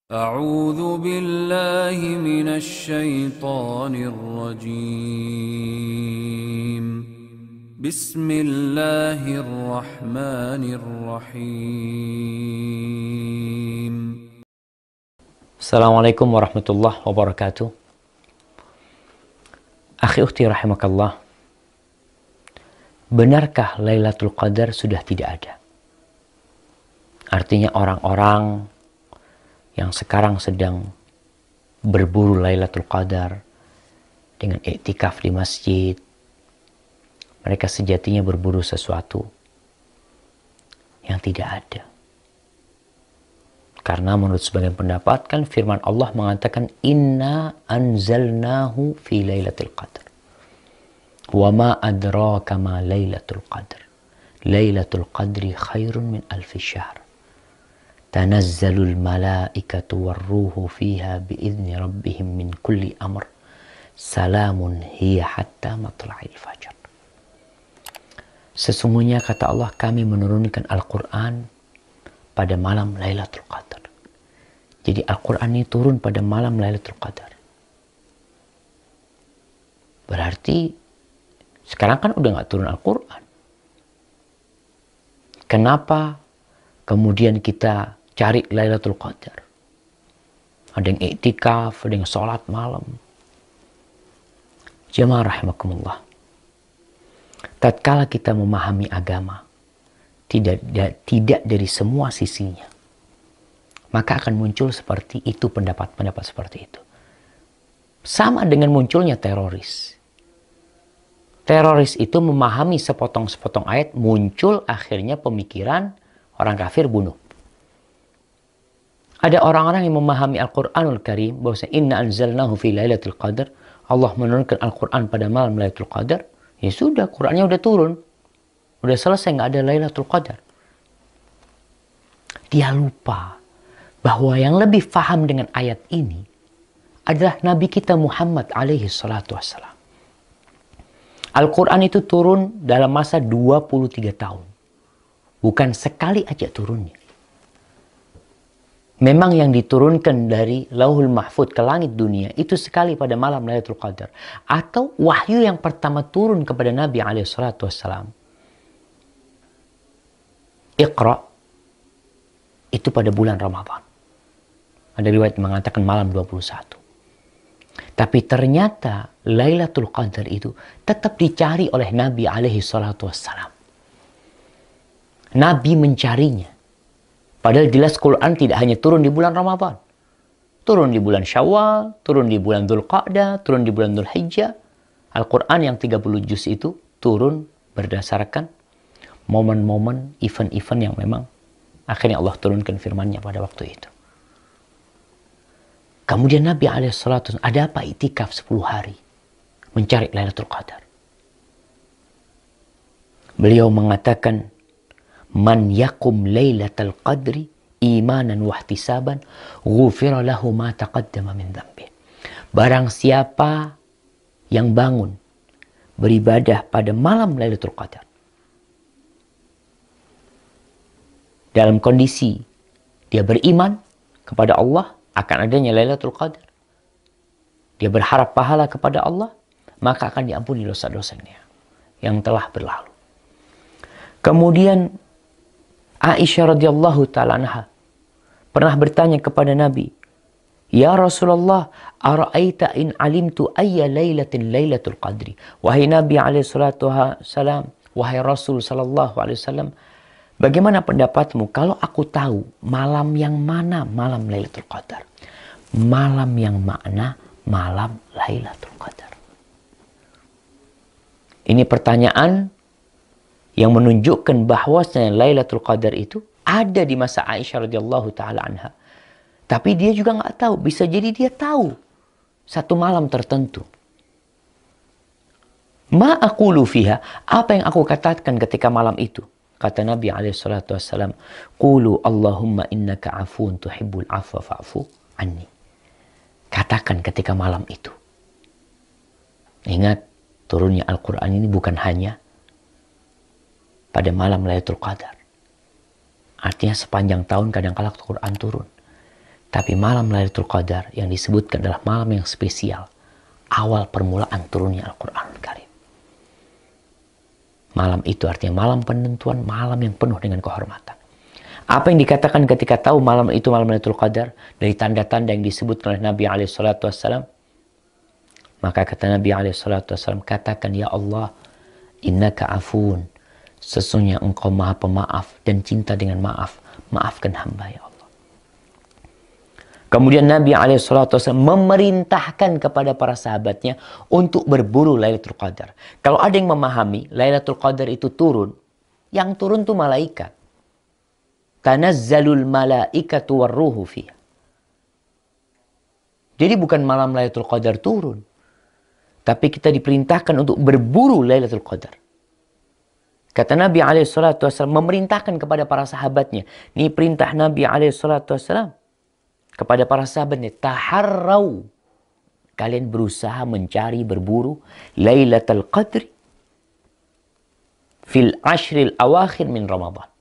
أعوذ بالله من الشيطان الرجيم بسم الله الرحمن الرحيم Assalamualaikum warahmatullahi wabarakatuh. Akhi ukhti rahimakallah. Benarkah Lailatul Qadar sudah tidak ada? Artinya orang-orang yang sekarang sedang berburu Lailatul Qadar dengan iktikaf di masjid, mereka sejatinya berburu sesuatu yang tidak ada. Karena menurut sebagian pendapat kan firman Allah mengatakan inna anzalnahu fi lailatul qadar. Wa ma adraka ma lailatul qadar. Lailatul qadri khairun min alfi syahr. Tanazzalul malaikatu warruhu fiha biizni rabbihim min kulli amr. Salamun hiya hatta matla'il fajar. Sesungguhnya kata Allah, kami menurunkan Al-Quran pada malam Lailatul Qadar. Jadi Al-Quran ini turun pada malam Lailatul Qadar. Berarti sekarang kan udah gak turun Al-Quran. Kenapa kemudian kita cari Lailatul Qadar? Ada yang iktikaf, ada yang sholat malam. Jamaah rahimakumullah. Tatkala kita memahami agama, tidak dari semua sisinya, maka akan muncul seperti itu, pendapat-pendapat seperti itu. Sama dengan munculnya teroris. Teroris itu memahami sepotong-sepotong ayat, muncul akhirnya pemikiran orang kafir bunuh. Ada orang-orang yang memahami Al-Quranul Karim, bahwasanya inna anzalnahu fi lailatul qadar, Allah menurunkan Al-Quran pada malam Lailatul Qadar. Ya sudah, Qurannya udah turun. Udah selesai, nggak ada Lailatul Qadar. Dia lupa bahwa yang lebih faham dengan ayat ini adalah Nabi kita Muhammad alaihi salatu wassalam. Al-Quran itu turun dalam masa 23 tahun. Bukan sekali aja turunnya. Memang yang diturunkan dari Lauhul Mahfud ke langit dunia itu sekali pada malam Lailatul Qadar. Atau wahyu yang pertama turun kepada Nabi alaihi salatu wassalam, Iqra, itu pada bulan Ramadan. Ada riwayat mengatakan malam 21. Tapi ternyata Lailatul Qadar itu tetap dicari oleh Nabi alaihi salatu wassalam. Nabi mencarinya. Padahal jelas Quran tidak hanya turun di bulan Ramadan. Turun di bulan Syawal, turun di bulan Dzulqa'dah, turun di bulan Dzulhijjah. Al-Quran yang 30 juz itu turun berdasarkan momen-momen, event-event yang memang akhirnya Allah turunkan firman-Nya pada waktu itu. Kemudian Nabi alaihissalatu ada apa? Iktikaf 10 hari mencari Lailatul Qadar. Beliau mengatakan, man yakum lailatul qadri imanan wa ihtisaban ghufira lahu ma taqaddama min dzambi. Barang siapa yang bangun beribadah pada malam Lailatul Qadar dalam kondisi dia beriman kepada Allah akan adanya Lailatul Qadar, dia berharap pahala kepada Allah, maka akan diampuni dosa-dosanya yang telah berlalu. Kemudian Aisyah radhiyallahu ta'ala anha pernah bertanya kepada Nabi, ya Rasulullah, ara'aita in alimtu ayya lailatin lailatul qadri. Wahai Nabi alaihi salatu wasalam, wahai Rasul sallallahu alaihi wasallam, bagaimana pendapatmu kalau aku tahu malam yang mana malam Lailatul Qadar? Malam yang makna malam Lailatul Qadar. Ini pertanyaan yang menunjukkan bahwasanya Lailatul Qadar itu ada di masa Aisyah radhiyallahu taala anha. Tapi dia juga nggak tahu, bisa jadi dia tahu satu malam tertentu. Ma aqulu fiha, apa yang aku katakan ketika malam itu? Kata Nabi alaihi salatu wassalam, qulu Allahumma innaka afuun tuhibbul afwa fa'fu anni. Katakan ketika malam itu. Ingat, turunnya Al-Quran ini bukan hanya pada malam Lailatul Qadar. Artinya sepanjang tahun kadang-kala Al-Quran turun. Tapi malam Lailatul Qadar yang disebutkan adalah malam yang spesial. Awal permulaan turunnya Al-Quranul Karim. Malam itu artinya malam penentuan, malam yang penuh dengan kehormatan. Apa yang dikatakan ketika tahu malam itu malam Lailatul Qadar? Dari tanda-tanda yang disebutkan oleh Nabi SAW. Maka kata Nabi SAW, katakan, ya Allah, innaka afun. Sesungguhnya engkau maha pemaaf dan cinta dengan maaf. Maafkan hamba ya Allah. Kemudian Nabi SAW memerintahkan kepada para sahabatnya untuk berburu Lailatul Qadar. Kalau ada yang memahami Lailatul Qadar itu turun, yang turun itu malaikat. Tanazzalul malaikatu warruhu fiha. Jadi bukan malam Lailatul Qadar turun. Tapi kita diperintahkan untuk berburu Lailatul Qadar. Kata Nabi SAW memerintahkan kepada para sahabatnya. Ini perintah Nabi SAW. Kepada para sahabatnya, taharrau. Kalian berusaha mencari, berburu Lailatul Qadri fil ashril awakhir min Ramadan.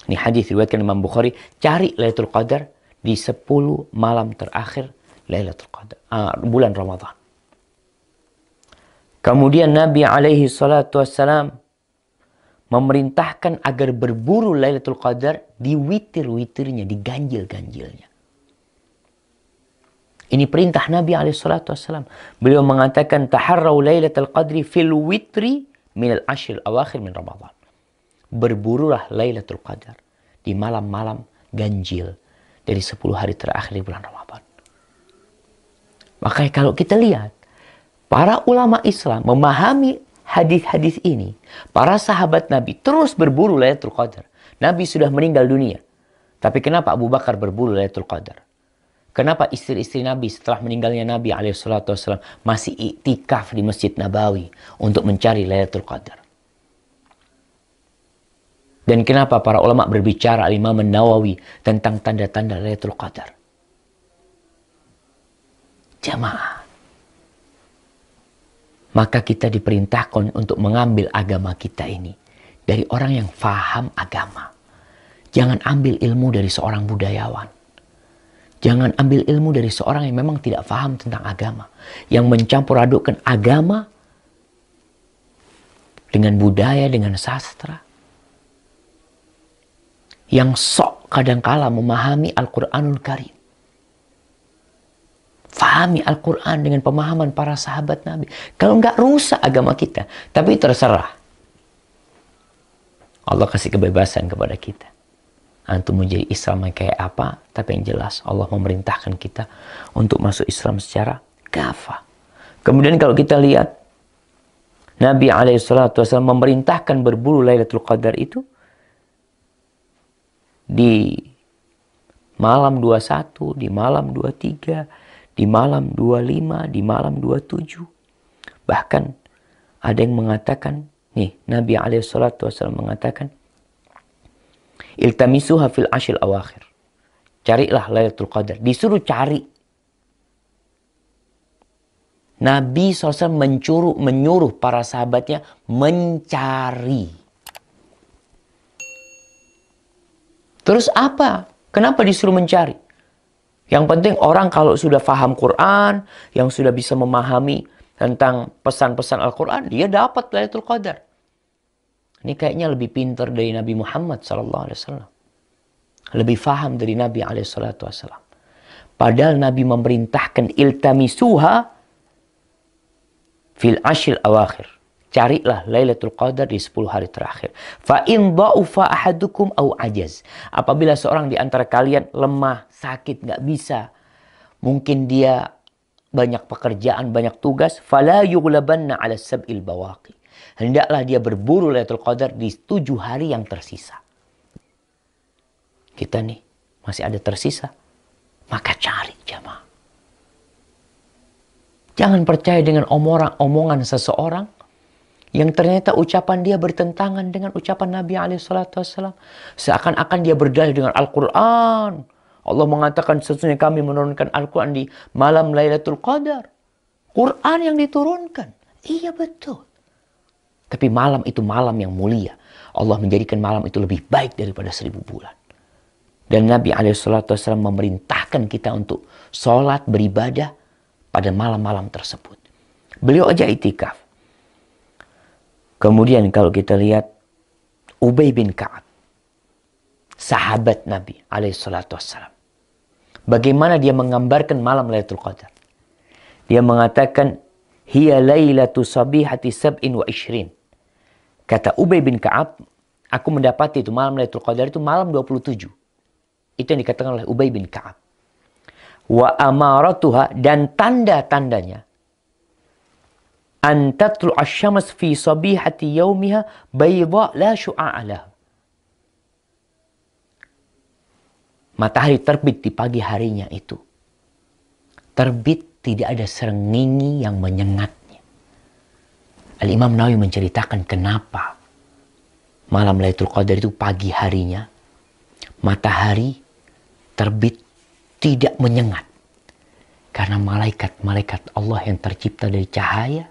Ini hadis riwayatkan Imam Bukhari. Cari Lailatul Qadar di 10 malam terakhir Lailatul Qadar, bulan Ramadan. Kemudian Nabi SAW memerintahkan agar berburu Lailatul Qadar di witir-witirnya, di ganjil-ganjilnya. Ini perintah Nabi SAW. Beliau mengatakan, taharrau Lailatul Qadri fil witri minal ashril awakhir min Ramadan. Berburulah Lailatul Qadar di malam-malam ganjil dari 10 hari terakhir di bulan Ramadan. Makanya kalau kita lihat, para ulama Islam memahami hadis-hadis ini. Para sahabat Nabi terus berburu Lailatul Qadar. Nabi sudah meninggal dunia. Tapi kenapa Abu Bakar berburu Lailatul Qadar? Kenapa istri-istri Nabi setelah meninggalnya Nabi SAW masih iktikaf di Masjid Nabawi untuk mencari Lailatul Qadar? Dan kenapa para ulama berbicara Al-Imam Nawawi tentang tanda-tanda Lailatul Qadar? Jamaah. Maka kita diperintahkan untuk mengambil agama kita ini dari orang yang faham agama. Jangan ambil ilmu dari seorang budayawan. Jangan ambil ilmu dari seorang yang memang tidak faham tentang agama. Yang mencampur adukkan agama dengan budaya, dengan sastra. Yang sok kadangkala memahami Al-Quranul Karim. Fahami Al-Quran dengan pemahaman para sahabat Nabi. Kalau enggak rusak agama kita. Tapi terserah. Allah kasih kebebasan kepada kita. Antum menjadi Islam yang kayak apa, tapi yang jelas Allah memerintahkan kita untuk masuk Islam secara kafah. Kemudian kalau kita lihat Nabi SAW memerintahkan berburu Lailatul Qadar itu di malam 21, di malam 23, di malam 25, di malam 27. Bahkan ada yang mengatakan, nih Nabi SAW mengatakan, iltamisuha fil ashil awakhir. Carilah Lailatul Qadar. Disuruh cari. Nabi SAW menyuruh para sahabatnya mencari. Terus apa? Kenapa disuruh mencari? Yang penting orang kalau sudah faham Quran, yang sudah bisa memahami tentang pesan-pesan Al-Quran, dia dapat Lailatul Qadar. Ini kayaknya lebih pintar dari Nabi Muhammad SAW. Lebih faham dari Nabi SAW. Padahal Nabi memerintahkan iltamisuha fil ashil awakhir. Carilah Lailatul Qadar di 10 hari terakhir. Fa in dha'ufa ahadukum au ajaz. Apabila seorang di antara kalian lemah, sakit, nggak bisa. Mungkin dia banyak pekerjaan, banyak tugas. Fala yughlabanna ala sab'il bawaqi. Hendaklah dia berburu Lailatul Qadar di 7 hari yang tersisa. Kita nih masih ada tersisa. Maka cari jamaah. Jangan percaya dengan omongan seseorang yang ternyata ucapan dia bertentangan dengan ucapan Nabi SAW. Seakan-akan dia berdalil dengan Al-Quran. Allah mengatakan sesungguhnya kami menurunkan Al-Quran di malam Lailatul Qadar. Quran yang diturunkan. Iya betul. Tapi malam itu malam yang mulia. Allah menjadikan malam itu lebih baik daripada 1000 bulan. Dan Nabi SAW memerintahkan kita untuk sholat beribadah pada malam-malam tersebut. Beliau aja itikaf. Kemudian kalau kita lihat Ubay bin Ka'ab, sahabat Nabi SAW. Bagaimana dia menggambarkan malam Lailatul Qadar. Dia mengatakan, hiya lailatu sabihati sab'in wa ishrin. Kata Ubay bin Ka'ab, aku mendapati itu malam Lailatul Qadar itu malam 27. Itu yang dikatakan oleh Ubay bin Ka'ab. Wa amaratuha, dan tanda-tandanya, an tatlu asy-syams fi sabihati yaumiha bayda la syu'a laha. Matahari terbit di pagi harinya itu. Terbit tidak ada seringi yang menyengatnya. Al-Imam Nawawi menceritakan kenapa malam Lailatul Qadar itu pagi harinya matahari terbit tidak menyengat. Karena malaikat-malaikat Allah yang tercipta dari cahaya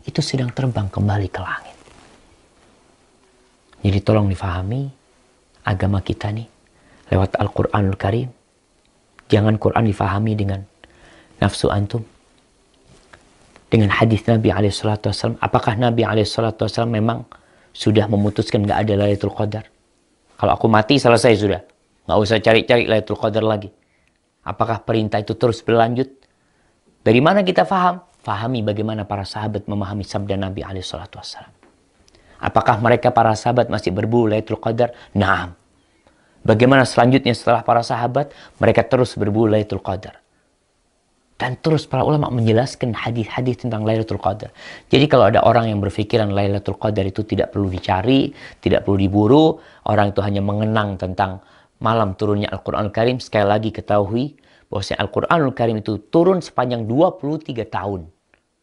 itu sedang terbang kembali ke langit. Jadi tolong difahami agama kita nih lewat Al-Quranul Karim. Jangan Quran difahami dengan nafsu antum. Dengan hadis Nabi SAW. Apakah Nabi SAW memang sudah memutuskan gak ada Lailatul Qadar? Kalau aku mati selesai sudah. Gak usah cari-cari Lailatul Qadar lagi. Apakah perintah itu terus berlanjut? Dari mana kita faham? Fahami bagaimana para sahabat memahami sabda Nabi SAW. Apakah mereka para sahabat masih berburu Lailatul Qadar? Naam. Bagaimana selanjutnya setelah para sahabat? Mereka terus berburu Lailatul Qadar. Dan terus para ulama menjelaskan hadis-hadis tentang Lailatul Qadar. Jadi kalau ada orang yang berpikiran Lailatul Qadar itu tidak perlu dicari, tidak perlu diburu, orang itu hanya mengenang tentang malam turunnya Al-Quranul Karim, sekali lagi ketahui bahwa Al-Quranul Karim itu turun sepanjang 23 tahun.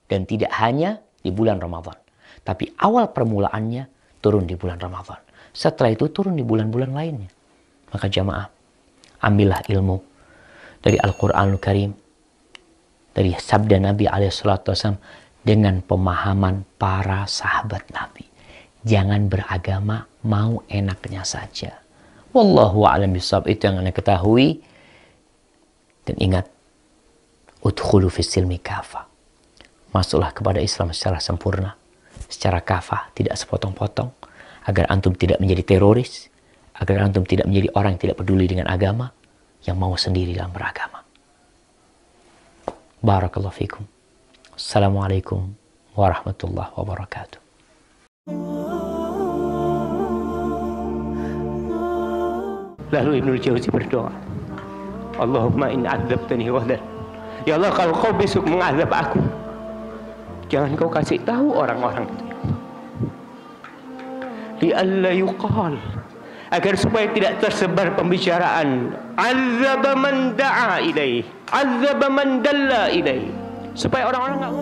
Dan tidak hanya di bulan Ramadan. Tapi awal permulaannya turun di bulan Ramadan. Setelah itu turun di bulan-bulan lainnya. Maka jamaah, ambillah ilmu dari Al-Quranul Karim, dari sabda Nabi SAW dengan pemahaman para sahabat Nabi. Jangan beragama mau enaknya saja. Wallahu a'lam bishawab, itu yang Anda ketahui. Dan ingat, udkhulu fis silmi kafah. Masuklah kepada Islam secara sempurna, secara kafah, tidak sepotong-potong, agar antum tidak menjadi teroris, agar antum tidak menjadi orang yang tidak peduli dengan agama, yang mau sendiri dalam beragama. Barakallahu fikum. Assalamualaikum warahmatullahi wabarakatuh. Lalu Ibnu Jauzi berdoa, Allahumma in adzabtani ghadar. Ya Allah, kalau kau besok mengazab aku, jangan kau kasih tahu orang-orang itu. Li'alla yuqal, agar supaya tidak tersebar pembicaraan azaba man da'a ilaih, azaba man dalla ilaih, supaya orang-orang enggak